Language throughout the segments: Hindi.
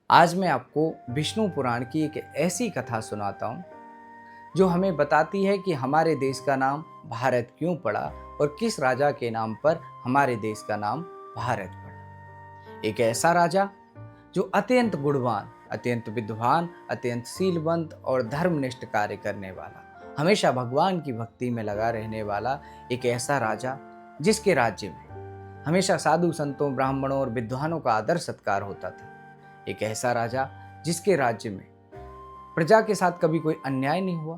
आज मैं आपको विष्णु पुराण की एक ऐसी कथा सुनाता हूँ जो हमें बताती है कि हमारे देश का नाम भारत क्यों पड़ा और किस राजा के नाम पर हमारे देश का नाम भारत पड़ा। एक ऐसा राजा जो अत्यंत गुणवान, अत्यंत विद्वान, अत्यंत शीलवंत और धर्मनिष्ठ कार्य करने वाला, हमेशा भगवान की भक्ति में लगा रहने वाला एक ऐसा राजा जिसके राज्य में हमेशा साधु संतों, ब्राह्मणों और विद्वानों का आदर सत्कार होता था। एक ऐसा राजा जिसके राज्य में प्रजा के साथ कभी कोई अन्याय नहीं हुआ,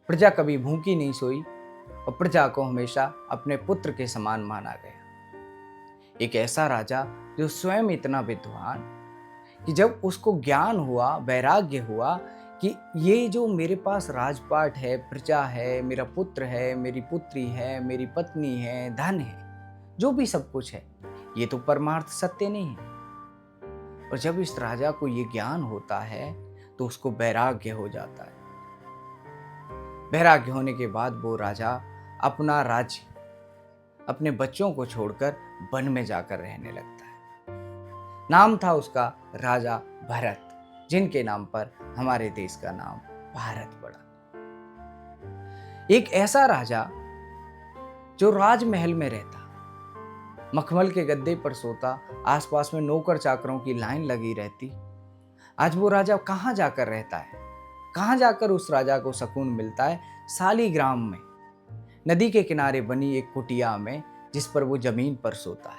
प्रजा कभी भूखी नहीं सोई और प्रजा को हमेशा अपने पुत्र के समान माना गया। एक ऐसा राजा जो स्वयं इतना विद्वान कि जब उसको ज्ञान हुआ, वैराग्य हुआ कि ये जो मेरे पास राजपाट है, प्रजा है, मेरा पुत्र है, मेरी पुत्री है, मेरी पत्नी है, धन है, जो भी सब कुछ है, ये तो परमार्थ सत्य नहीं है। और जब इस राजा को ये ज्ञान होता है तो उसको वैराग्य हो जाता है। वैराग्य होने के बाद वो राजा अपना राज्य, अपने बच्चों को छोड़कर वन में जाकर रहने लगता है। नाम था उसका राजा भरत, जिनके नाम पर हमारे देश का नाम भारत पड़ा। एक ऐसा राजा जो राजमहल में रहता, मखमल के गद्दे पर सोता, आसपास में नौकर चाकरों की लाइन लगी रहती। आज वो राजा कहाँ जाकर रहता है? कहाँ जाकर उस राजा को सुकून मिलता है? शालीग्राम में, नदी के किनारे बनी एक कुटिया में, जिस पर वो जमीन पर सोता है।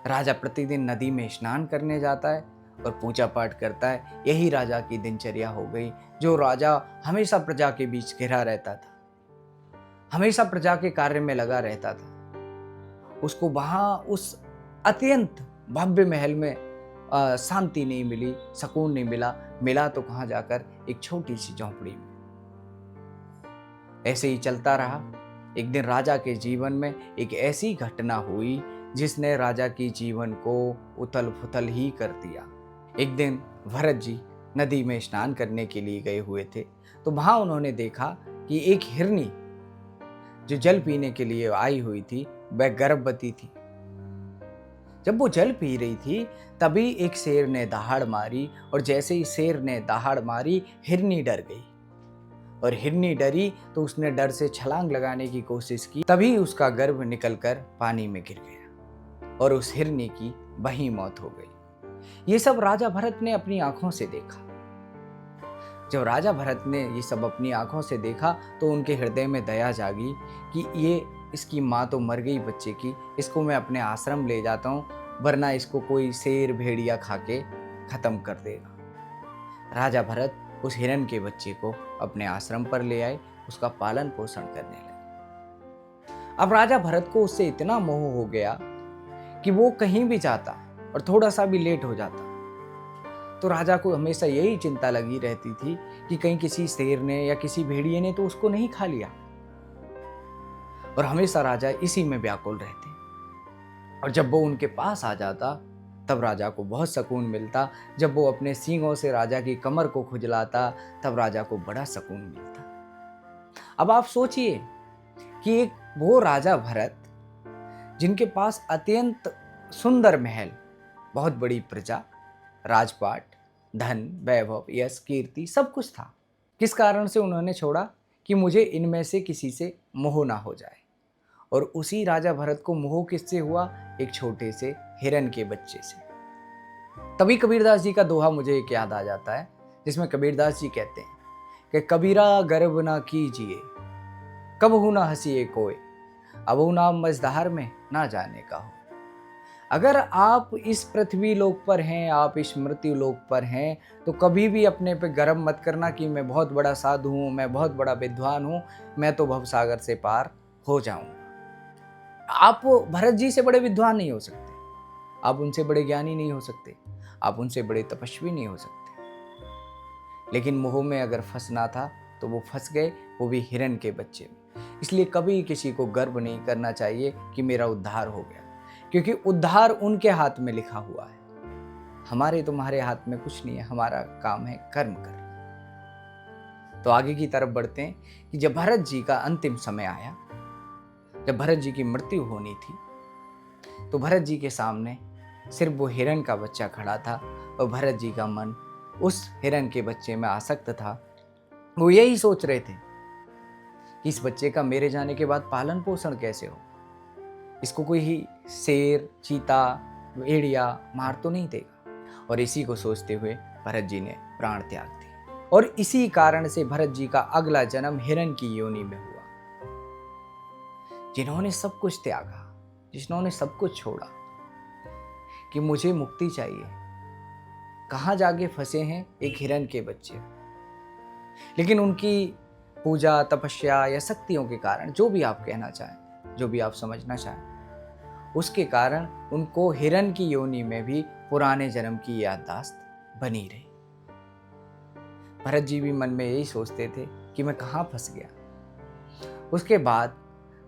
राजा प्रतिदिन नदी में स्नान करने जाता है और पूजा पाठ करता है। यही राजा की दिनचर्या हो गई। जो राजा हमेशा प्रजा के बीच घिरा रहता था, हमेशा प्रजा के कार्य में लगा रहता था, उसको वहाँ उस अत्यंत भव्य महल में शांति नहीं मिली, सुकून नहीं मिला। मिला तो कहाँ जाकर, एक छोटी सी झोंपड़ी में। ऐसे ही चलता रहा। एक दिन राजा के जीवन में एक ऐसी घटना हुई जिसने राजा की जीवन को उथल पुथल ही कर दिया। एक दिन भरत जी नदी में स्नान करने के लिए गए हुए थे, तो वहां उन्होंने देखा कि एक हिरनी जो जल पीने के लिए आई हुई थी, वह गर्भवती थी। जब वो जल पी रही थी तभी एक शेर ने दहाड़ मारी, और जैसे ही शेर ने दहाड़ मारी, हिरनी डर गई। और हिरनी डरी तो उसने डर से छलांग लगाने की कोशिश की। तभी उसका गर्भ निकलकर पानी में गिर गया और उस हिरनी की वहीं मौत हो गई। ये सब राजा भरत ने अपनी आंखों से देखा। जब राजा भरत ने ये सब अपनी आंखों से देखा तो उनके हृदय में दया जागी कि ये इसकी माँ तो मर गई बच्चे की, इसको मैं अपने आश्रम ले जाता हूँ, वरना इसको कोई शेर भेड़िया खा के खत्म कर देगा। राजा भरत उस हिरण के बच्चे को अपने आश्रम पर ले आए, उसका पालन पोषण करने लगे। अब राजा भरत को उससे इतना मोह हो गया कि वो कहीं भी जाता और थोड़ा सा भी लेट हो जाता तो राजा को हमेशा यही चिंता लगी रहती थी कि कहीं किसी शेर ने या किसी भेड़िए ने तो उसको नहीं खा लिया। और हमेशा राजा इसी में व्याकुल रहते। और जब वो उनके पास आ जाता तब राजा को बहुत सुकून मिलता। जब वो अपने सींगों से राजा की कमर को खुजलाता तब राजा को बड़ा सुकून मिलता। अब आप सोचिए कि एक वो राजा भरत, जिनके पास अत्यंत सुंदर महल, बहुत बड़ी प्रजा, राजपाट, धन, वैभव, यश, कीर्ति, सब कुछ था, किस कारण से उन्होंने छोड़ा? कि मुझे इनमें से किसी से मोह ना हो जाए। और उसी राजा भरत को मोह किससे हुआ? एक छोटे से हिरन के बच्चे से। तभी कबीरदास जी का दोहा मुझे एक याद आ जाता है, जिसमें कबीरदास जी कहते हैं कि कबीरा गर्व ना कीजिए, कबहू ना हंसिए कोई, अबहू नाम मझधार में ना जाने का हो। अगर आप इस पृथ्वी लोक पर हैं, आप इस मृत्यु लोक पर हैं, तो कभी भी अपने पे गर्व मत करना कि मैं बहुत बड़ा साधु हूँ, मैं बहुत बड़ा विद्वान हूँ, मैं तो भवसागर से पार हो जाऊंगा। आप भरत जी से बड़े विद्वान नहीं हो सकते, आप उनसे बड़े ज्ञानी नहीं हो सकते, आप उनसे बड़े तपस्वी नहीं हो सकते। लेकिन मोह में अगर फंसना था तो वो फंस गए, वो भी हिरन के बच्चे में। इसलिए कभी किसी को गर्व नहीं करना चाहिए कि मेरा उद्धार हो गया, क्योंकि उद्धार उनके हाथ में लिखा हुआ है। हमारे तुम्हारे हाथ में कुछ नहीं है, हमारा काम है कर्म करना। तो आगे की तरफ बढ़ते हैं कि जब भरत जी का अंतिम समय आया, जब भरत जी की मृत्यु होनी थी, तो भरत जी के सामने सिर्फ वो हिरण का बच्चा खड़ा था और भरत जी का मन उस हिरन के बच्चे में आसक्त था। वो यही सोच रहे थे कि इस बच्चे का मेरे जाने के बाद पालन पोषण कैसे हो, इसको कोई ही शेर, चीता, भेड़िया मार तो नहीं देगा। और इसी को सोचते हुए भरत जी ने प्राण त्याग दिए। और इसी कारण से भरत जी का अगला जन्म हिरन की योनि में हुआ, जिन्होंने सब कुछ त्यागा, जिन्होंने सब कुछ छोड़ा कि मुझे मुक्ति चाहिए। कहाँ जाके फंसे हैं एक हिरन के बच्चे। लेकिन उनकी पूजा, तपस्या या शक्तियों के कारण, जो भी आप कहना चाहें, जो भी आप समझना चाहें, उसके कारण उनको हिरन की योनि में भी पुराने जन्म की याददाश्त बनी रही। भरत जी भी मन में यही सोचते थे कि मैं कहाँ फंस गया। उसके बाद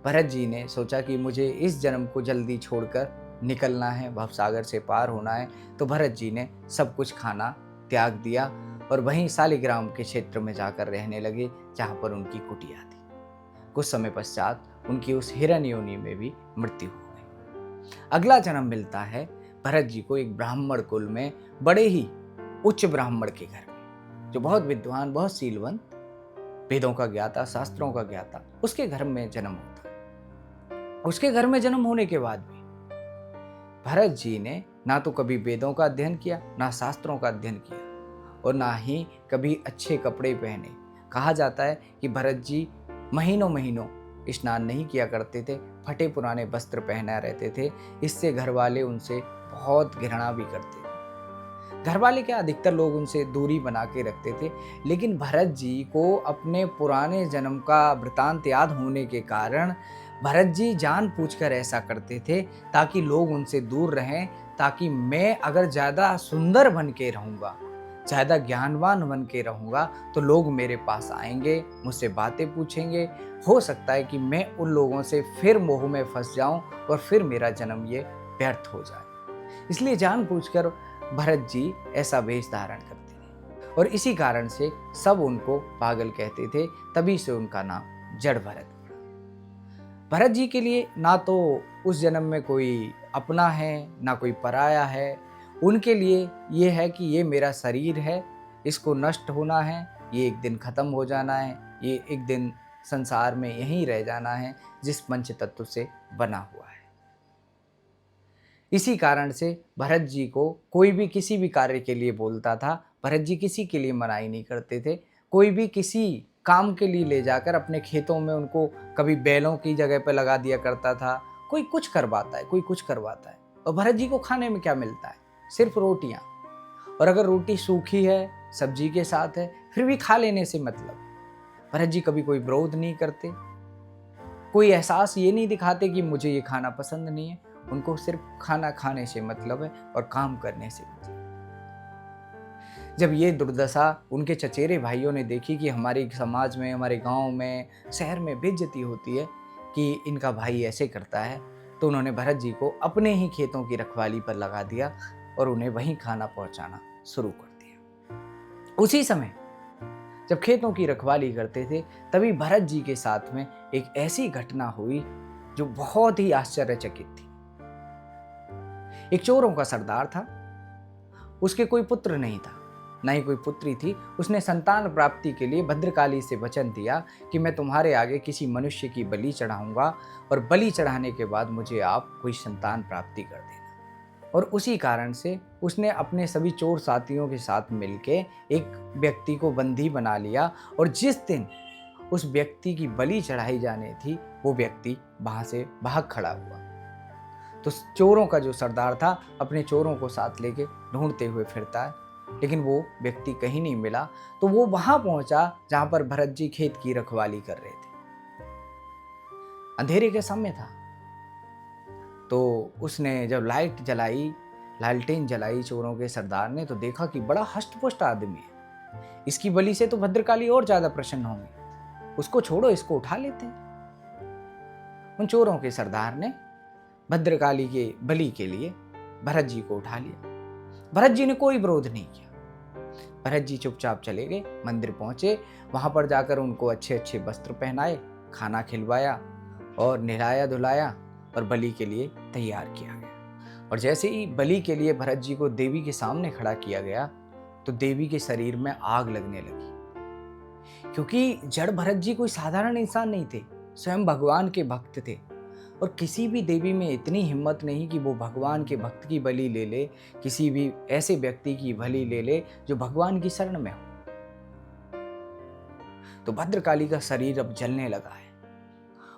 भरत जी ने सोचा कि मुझे इस जन्म को जल्दी छोड़कर निकलना है, भवसागर से पार होना है। तो भरत जी ने सब कुछ खाना त्याग दिया और वहीं शालिग्राम के क्षेत्र में जाकर रहने लगे, जहाँ पर उनकी कुटिया थी। कुछ समय पश्चात उनकी उस हिरन योनि में भी मृत्यु हो गई। अगला जन्म मिलता है भरत जी को एक ब्राह्मण कुल में, बड़े ही उच्च ब्राह्मण के घर में, जो बहुत विद्वान, बहुत सीलवंत, वेदों का ज्ञाता, शास्त्रों का ज्ञाता, उसके घर में जन्म होता है। उसके घर में जन्म होने के बाद भी भरत जी ने ना तो कभी वेदों का अध्ययन किया, ना शास्त्रों का अध्ययन किया, और ना ही कभी अच्छे कपड़े पहने। कहा जाता है कि भरत जी महीनों महीनों स्नान नहीं किया करते थे, फटे पुराने वस्त्र पहना रहते थे। इससे घर वाले उनसे बहुत घृणा भी करते थे। घर वाले क्या, अधिकतर लोग उनसे दूरी बना के रखते थे। लेकिन भरत जी को अपने पुराने जन्म का वृतांत याद होने के कारण भरत जी जानबूझकर ऐसा करते थे ताकि लोग उनसे दूर रहें, ताकि मैं अगर ज़्यादा सुंदर बन के रहूँगा, ज़्यादा ज्ञानवान बन के रहूँगा, तो लोग मेरे पास आएंगे, मुझसे बातें पूछेंगे। हो सकता है कि मैं उन लोगों से फिर मोह में फंस जाऊं और फिर मेरा जन्म ये व्यर्थ हो जाए। इसलिए जानबूझकर भरत जी ऐसा वेश धारण करते थे, और इसी कारण से सब उनको पागल कहते थे। तभी से उनका नाम जड़ भरत। भरत जी के लिए ना तो उस जन्म में कोई अपना है, ना कोई पराया है। उनके लिए ये है कि ये मेरा शरीर है, इसको नष्ट होना है, ये एक दिन खत्म हो जाना है, ये एक दिन संसार में यहीं रह जाना है, जिस पंच तत्व से बना हुआ है। इसी कारण से भरत जी को कोई भी किसी भी कार्य के लिए बोलता था, भरत जी किसी के लिए मनाही नहीं करते थे। कोई भी किसी काम के लिए ले जाकर अपने खेतों में उनको कभी बैलों की जगह पर लगा दिया करता था। कोई कुछ करवाता है, कोई कुछ करवाता है। और भरत जी को खाने में क्या मिलता है? सिर्फ रोटियां। और अगर रोटी सूखी है, सब्जी के साथ है, फिर भी खा लेने से मतलब। भरत जी कभी कोई विरोध नहीं करते, कोई एहसास ये नहीं दिखाते कि मुझे ये खाना पसंद नहीं है। उनको सिर्फ खाना खाने से मतलब है और काम करने से मतलब। जब ये दुर्दशा उनके चचेरे भाइयों ने देखी कि हमारे समाज में, हमारे गांव में, शहर में बेइज्जती होती है कि इनका भाई ऐसे करता है, तो उन्होंने भरत जी को अपने ही खेतों की रखवाली पर लगा दिया और उन्हें वहीं खाना पहुंचाना शुरू कर दिया। उसी समय जब खेतों की रखवाली करते थे, तभी भरत जी के साथ में एक ऐसी घटना हुई जो बहुत ही आश्चर्यचकित थी। एक चोरों का सरदार था, उसके कोई पुत्र नहीं था, ना ही कोई पुत्री थी। उसने संतान प्राप्ति के लिए भद्रकाली से वचन दिया कि मैं तुम्हारे आगे किसी मनुष्य की बलि चढ़ाऊंगा, और बलि चढ़ाने के बाद मुझे आप कोई संतान प्राप्ति कर देना। और उसी कारण से उसने अपने सभी चोर साथियों के साथ मिलके एक व्यक्ति को बंदी बना लिया, और जिस दिन उस व्यक्ति की बलि चढ़ाई जाने थी, वो व्यक्ति वहां से भाग खड़ा हुआ। तो चोरों का जो सरदार था अपने चोरों को साथ लेके ढूंढते हुए फिरता है, लेकिन वो व्यक्ति कहीं नहीं मिला। तो वो वहां पहुंचा जहां पर भरत जी खेत की रखवाली कर रहे थे। अंधेरे के समय था, तो उसने जब लालटेन जलाई चोरों के सरदार ने, तो देखा कि बड़ा हष्टपुष्ट आदमी है। इसकी बलि से तो भद्रकाली और ज्यादा प्रसन्न होंगे, उसको छोड़ो, इसको उठा लेते हैं। उन चोरों के सरदार ने भद्रकाली के बलि के लिए भरत जी को उठा लिया। भरत जी ने कोई विरोध नहीं किया। भरत जी चुपचाप चले गए, मंदिर पहुंचे, वहां पर जाकर उनको अच्छे अच्छे वस्त्र पहनाए, खाना खिलवाया और नहलाया धुलाया और बलि के लिए तैयार किया गया। और जैसे ही बलि के लिए भरत जी को देवी के सामने खड़ा किया गया तो देवी के शरीर में आग लगने लगी, क्योंकि जड़ भरत जी कोई साधारण इंसान नहीं थे, स्वयं भगवान के भक्त थे। और किसी भी देवी में इतनी हिम्मत नहीं कि वो भगवान के भक्त की बलि ले ले, किसी भी ऐसे व्यक्ति की बलि ले ले जो भगवान की शरण में हो। तो भद्रकाली का शरीर अब जलने लगा है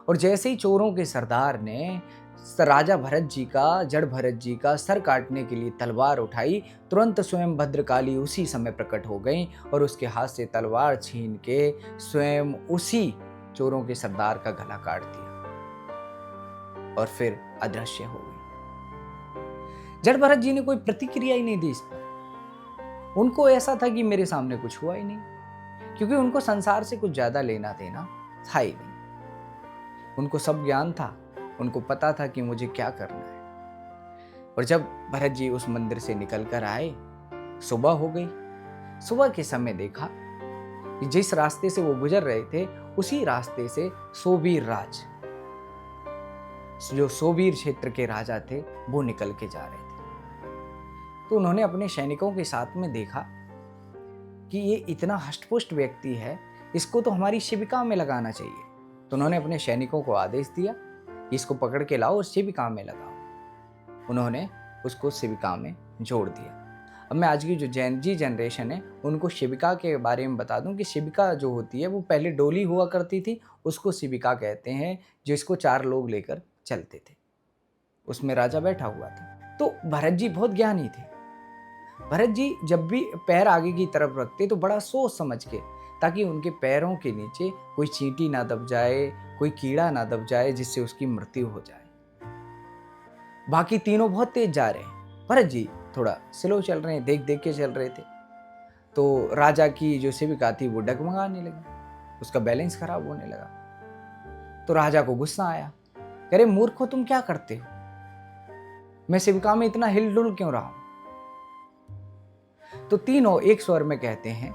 और जैसे ही चोरों के सरदार ने राजा भरत जी का, जड़ भरत जी का सर काटने के लिए तलवार उठाई, तुरंत स्वयं भद्रकाली उसी समय प्रकट हो गई और उसके हाथ से तलवार छीन के स्वयं उसी चोरों के सरदार का गला काट दिया और फिर अदृश्य हो गई। जड़ भरत जी ने कोई प्रतिक्रिया ही नहीं दी इस पर। उनको ऐसा था कि मेरे सामने कुछ हुआ ही नहीं, क्योंकि उनको संसार से कुछ ज्यादा लेना देना था ही नहीं। उनको सब ज्ञान था, उनको पता था कि मुझे क्या करना है। और जब भरत जी उस मंदिर से निकल कर आए, सुबह हो गई। सुबह के समय देखा कि जिस रास्ते से वो गुजर रहे थे उसी रास्ते से सोबीर राज, जो सोबीर क्षेत्र के राजा थे, वो निकल के जा रहे थे। तो उन्होंने अपने सैनिकों के साथ में देखा कि ये इतना हष्टपुष्ट व्यक्ति है, इसको तो हमारी शिविका में लगाना चाहिए। तो उन्होंने अपने सैनिकों को आदेश दिया कि इसको पकड़ के लाओ और शिविका में लगाओ। उन्होंने उसको शिविका में जोड़ दिया। अब मैं आज की जो जैन जी जनरेशन है उनको शिविका के बारे में बता दूं कि शिविका जो होती है वो पहले डोली हुआ करती थी, उसको शिविका कहते हैं, जिसको 4 लोग लेकर चलते थे। उसमें राजा बैठा हुआ था। तो भरत जी बहुत ज्ञानी थे। भरत जी जब भी पैर आगे की तरफ रखते तो बड़ा सोच समझ के, ताकि उनके पैरों के नीचे कोई चींटी ना दब जाए, कोई कीड़ा ना दब जाए जिससे उसकी मृत्यु हो जाए। बाकी तीनों बहुत तेज जा रहे हैं, भरत जी थोड़ा स्लो चल रहे हैं, देख देख के चल रहे थे। तो राजा की जो सेविका थी वो डगमगाने लगी, उसका बैलेंस खराब होने लगा। तो राजा को गुस्सा आया, कह रहे मूर्खो तुम क्या करते हो, मैं सेविका में इतना हिलडुल क्यों रहा हूं। तो तीनों एक स्वर में कहते हैं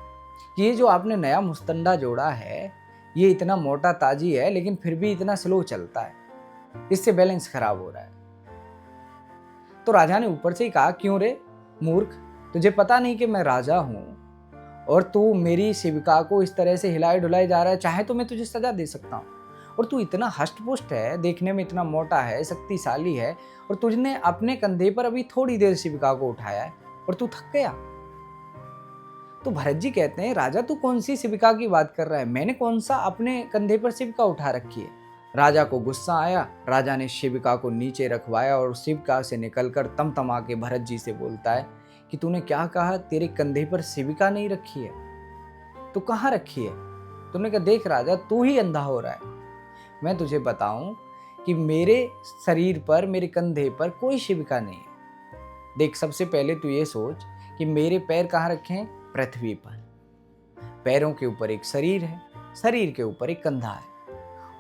कि ये जो आपने नया मुस्तंडा जोड़ा है ये इतना मोटा ताजी है लेकिन फिर भी इतना स्लो चलता है, इससे बैलेंस खराब हो रहा है। तो राजा ने ऊपर से ही कहा, क्यों रे मूर्ख, तुझे पता नहीं कि मैं राजा हूं और तू मेरी सेविका को इस तरह से हिलाए डुलाए जा रहा है, चाहे तो मैं तुझे सजा दे सकता हूं। और तू इतना हष्टपुष्ट है, देखने में इतना मोटा है, शक्तिशाली है, और तुझने अपने कंधे पर अभी थोड़ी देर सेविका को उठाया है और तू थक गया। तो भरत जी कहते हैं, राजा तू कौन सी सेविका की बात कर रहा है, मैंने कौन सा अपने कंधे पर सेविका उठा रखी है। राजा को गुस्सा आया, राजा ने सेविका को नीचे रखवाया और सेविका से निकलकर तमतमा के भरत जी से बोलता है कि तूने क्या कहा, तेरे कंधे पर सेविका नहीं रखी है, तो कहाँ रखी है। तूने कहा, देख राजा तू ही अंधा हो रहा है, मैं तुझे बताऊं कि मेरे शरीर पर, मेरे कंधे पर कोई सेविका नहीं है। देख सबसे पहले तू ये सोच कि मेरे पैर कहाँ रखे हैं, पृथ्वी पर। पैरों के ऊपर एक शरीर है, शरीर के ऊपर एक कंधा है,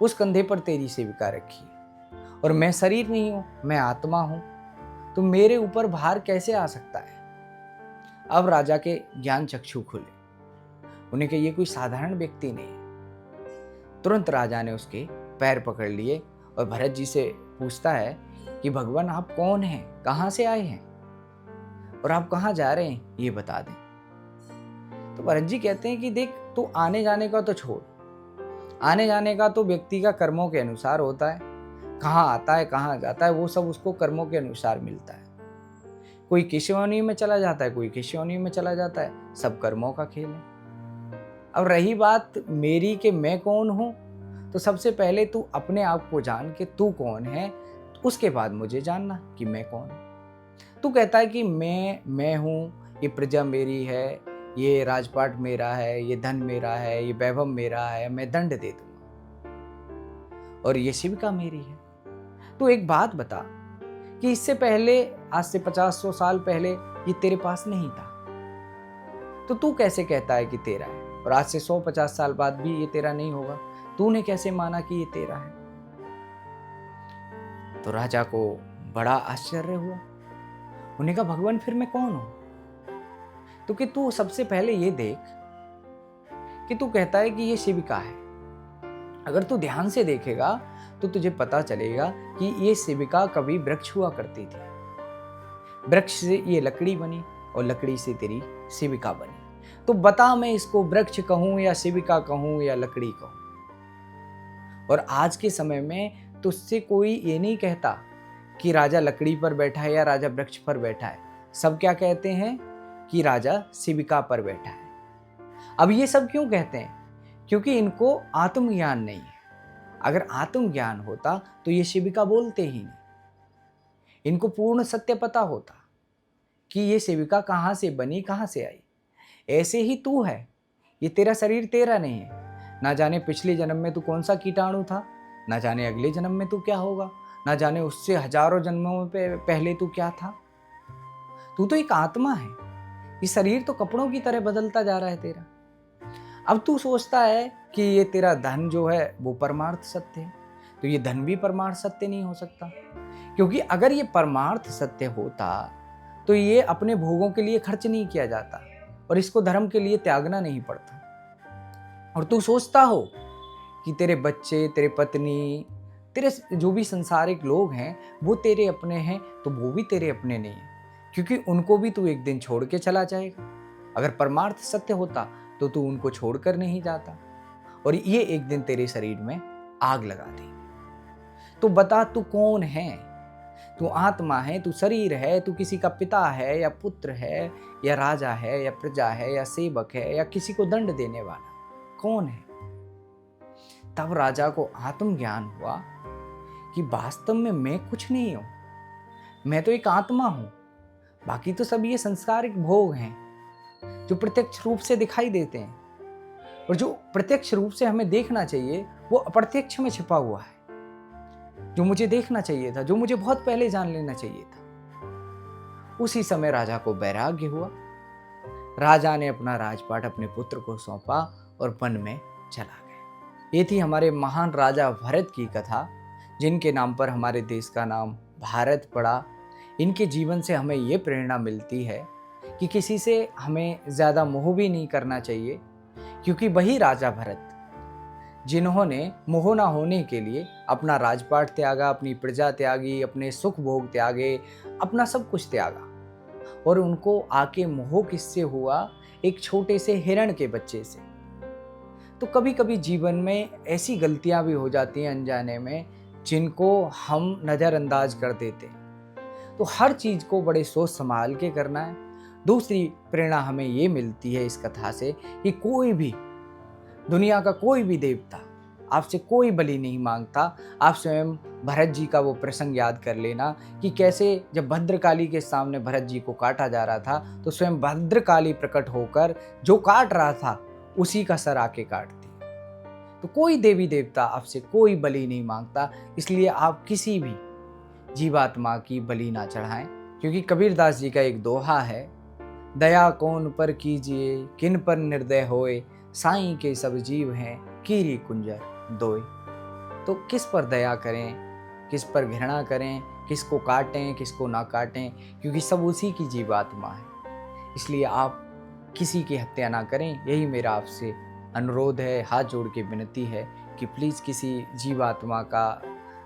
उस कंधे पर तेरी सेविका रखी है। और मैं शरीर नहीं हूं, मैं आत्मा हूं, तो मेरे ऊपर भार कैसे आ सकता है। अब राजा के ज्ञान चक्षु खुले, उन्हें कहा ये कोई साधारण व्यक्ति नहीं है। तुरंत राजा ने उसके पैर पकड़ लिए और भरत जी से पूछता है कि भगवान आप कौन हैं, कहाँ से आए हैं और आप कहाँ जा रहे हैं, ये बता दें। तो भरत जी कहते हैं कि देख तू आने जाने का तो छोड़, आने जाने का तो व्यक्ति का कर्मों के अनुसार होता है, कहाँ आता है कहाँ जाता है वो सब उसको कर्मों के अनुसार मिलता है। कोई किस योनि में चला जाता है, कोई किस योनि में चला जाता है, सब कर्मों का खेल है। अब रही बात मेरी कि मैं कौन हूं, तो सबसे पहले तू अपने आप को जान के तू कौन है, उसके बाद मुझे जानना कि मैं कौन हूं। तू कहता है कि मैं हूं, ये प्रजा मेरी है, ये राजपाट मेरा है, ये धन मेरा है, ये वैभव मेरा है, मैं दंड दे दूंगा और ये शिविका मेरी है। तू एक बात बता कि इससे पहले, आज से 50-100 साल पहले ये तेरे पास नहीं था, तो तू कैसे कहता है कि तेरा है, और आज से 100-50 साल बाद भी ये तेरा नहीं होगा, तूने कैसे माना कि ये तेरा है। तो राजा को बड़ा आश्चर्य हुआ, उन्हें कहा भगवान फिर मैं कौन हूं। तो कि तू सबसे पहले ये देख कि तू कहता है कि ये शिविका है, अगर तू ध्यान से देखेगा तो तुझे पता चलेगा कि ये शिविका कभी वृक्ष हुआ करती थी, वृक्ष से ये लकड़ी बनी और लकड़ी से तेरी शिविका बनी। तो बता मैं इसको वृक्ष कहूँ या शिविका कहूँ या लकड़ी कहूँ। और आज के समय में तुझसे कोई ये नहीं कहता कि राजा लकड़ी पर बैठा है या राजा वृक्ष पर बैठा है। सब क्या कहते हैं कि राजा शिविका पर बैठा है। अब ये सब क्यों कहते हैं? क्योंकि इनको आत्मज्ञान नहीं है। अगर आत्मज्ञान होता तो ये शिविका बोलते ही नहीं। इनको पूर्ण सत्य पता होता कि ये शिविका कहाँ से बनी, कहाँ से आई। ऐसे ही तू है, ये तेरा शरीर तेरा नहीं है। ना जाने पिछले जन्म में तू कौन सा कीटाणु था, ना जाने अगले जन्म में तू क्या होगा, ना जाने उससे हजारों जन्मों पहले तू क्या था। तू तो एक आत्मा है। ये शरीर तो कपड़ों की तरह बदलता जा रहा है तेरा। अब तू सोचता है कि ये तेरा धन जो है वो परमार्थ सत्य है, तो ये धन भी परमार्थ सत्य नहीं हो सकता। क्योंकि अगर ये परमार्थ सत्य होता तो ये अपने भोगों के लिए खर्च नहीं किया जाता और इसको धर्म के लिए त्यागना नहीं पड़ता। और तू सोचता हो कि तेरे बच्चे, तेरे पत्नी, तेरे जो भी संसारिक लोग हैं वो तेरे अपने हैं, तो वो भी तेरे अपने नहीं है, क्योंकि उनको भी तू एक दिन छोड़ के चला जाएगा। अगर परमार्थ सत्य होता तो तू उनको छोड़कर नहीं जाता और ये एक दिन तेरे शरीर में आग लगा दी। तो बता तू कौन है? तू आत्मा है, तू शरीर है, तू किसी का पिता है या पुत्र है या राजा है या प्रजा है या सेवक है या किसी को दंड देने वाला, कौन है? तब राजा को आत्मज्ञान हुआ कि वास्तव में मैं कुछ नहीं हूं, मैं तो एक आत्मा हूं। बाकी तो सब ये संसारिक भोग हैं जो प्रत्यक्ष रूप से दिखाई देते हैं, और जो प्रत्यक्ष रूप से हमें देखना चाहिए वो अप्रत्यक्ष में छिपा हुआ है। जो मुझे देखना चाहिए था, जो मुझे बहुत पहले जान लेना चाहिए था। उसी समय राजा को वैराग्य हुआ। राजा ने अपना राजपाट अपने पुत्र को सौंपा और वन में चला गया। ये थी हमारे महान राजा भरत की कथा, जिनके नाम पर हमारे देश का नाम भारत पड़ा। इनके जीवन से हमें ये प्रेरणा मिलती है कि किसी से हमें ज़्यादा मोह भी नहीं करना चाहिए, क्योंकि वही राजा भरत जिन्होंने मोह ना होने के लिए अपना राजपाट त्यागा, अपनी प्रजा त्यागी, अपने सुख भोग त्यागे, अपना सब कुछ त्यागा। और उनको आके मोह किससे हुआ? एक छोटे से हिरण के बच्चे से। तो कभी कभी जीवन में ऐसी गलतियां भी हो जाती हैं अनजाने में, जिनको हम नज़रअंदाज कर देते हैं। तो हर चीज़ को बड़े सोच संभाल के करना है। दूसरी प्रेरणा हमें ये मिलती है इस कथा से कि कोई भी, दुनिया का कोई भी देवता आपसे कोई बलि नहीं मांगता। आप स्वयं भरत जी का वो प्रसंग याद कर लेना कि कैसे जब भद्रकाली के सामने भरत जी को काटा जा रहा था तो स्वयं भद्रकाली प्रकट होकर जो काट रहा था उसी का सर आके काटती। तो कोई देवी देवता आपसे कोई बलि नहीं मांगता, इसलिए आप किसी भी जीवात्मा की बलि ना चढ़ाएं। क्योंकि कबीरदास जी का एक दोहा है, दया कौन पर कीजिए किन पर निर्दय होए, साईं के सब जीव हैं कीरी कुंजर दोए। तो किस पर दया करें, किस पर घृणा करें, किसको काटें, किसको ना काटें, क्योंकि सब उसी की जीवात्मा है। इसलिए आप किसी की हत्या ना करें। यही मेरा आपसे अनुरोध है, हाथ जोड़ के विनती है कि प्लीज़ किसी जीवात्मा का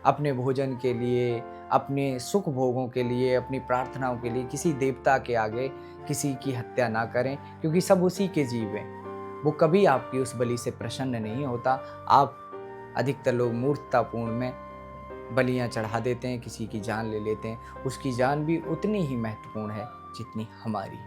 अपने भोजन के लिए, अपने सुख भोगों के लिए, अपनी प्रार्थनाओं के लिए किसी देवता के आगे किसी की हत्या ना करें, क्योंकि सब उसी के जीव हैं। वो कभी आपकी उस बलि से प्रसन्न नहीं होता। आप अधिकतर लोग मूर्खतापूर्ण में बलियां चढ़ा देते हैं, किसी की जान ले लेते हैं। उसकी जान भी उतनी ही महत्वपूर्ण है जितनी हमारी।